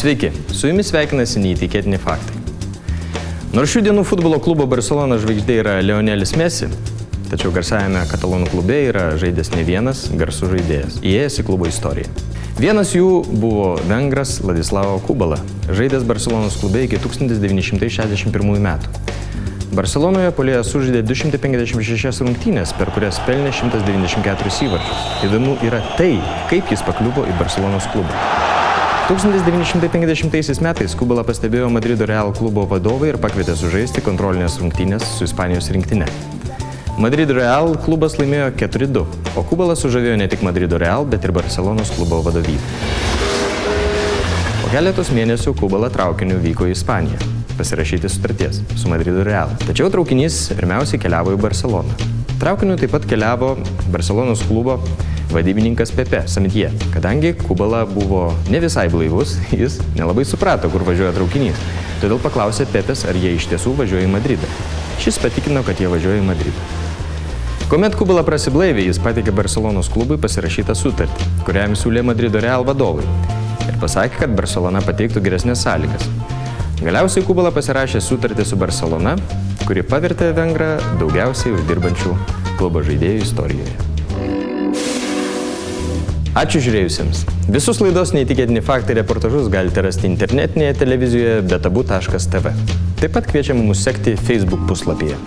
Sveiki, su jumis sveikinasi neįtikėtini faktai. Nors šių dienų futbolo klubo Barcelona žvaigždė yra Lionelis Messi, tačiau garsajame katalonų klube yra žaidęs ne vienas garsus žaidėjas, įėjęs į klubo istoriją. Vienas jų buvo vengras Ladislao Kubala, žaidęs Barcelonos klube iki 1961 metų. Barcelonoje puolėjas sužaidė 256 rungtynes, per kurias pelnė 194 įvarčius. Įdomu yra tai, kaip jis pakliuvo į Barcelonos klubą. 1950 metais Kubala pastebėjo Madrido Real klubo vadovą ir pakvietė sužaisti kontrolinės rungtynės su Ispanijos rinktine. Madrido Real klubas laimėjo 4-2, o Kubala sužavėjo ne tik Madrido Real, bet ir Barcelonos klubo vadovybę. Po keletos mėnesių Kubala traukiniu vyko į Ispaniją pasirašyti sutarties su Madrido Real. Tačiau traukinys pirmiausiai keliavo į Barceloną. Traukiniu taip pat keliavo Barcelonos klubo vadybininkas Pepe Samitier. Kadangi Kubala buvo ne visai blaivus, jis nelabai suprato, kur važiuoja traukinys. Todėl paklausė Pepės, ar jie iš tiesų važiuoja į Madridą. Šis patikino, kad jie važiuoja į Madridą. Kuomet Kubala prasiblaivė, jis pateikė Barcelonos klubui pasirašytą sutartį, kurią jam siūlė Madrido Real vadovai. Ir pasakė, kad Barcelona pateiktų geresnės sąlygas. Galiausiai Kubala pasirašė sutartį su Barcelona, kuri pavertė vengrą daugiausiai uždirbančių klubo žaidėjų istorijoje. Ačiū žiūrėjusiems. Visus laidos neįtikėtini faktai reportažus galite rasti internetinėje televizijoje betabu.tv. Taip pat kviečiame mus sekti Facebook puslapyje.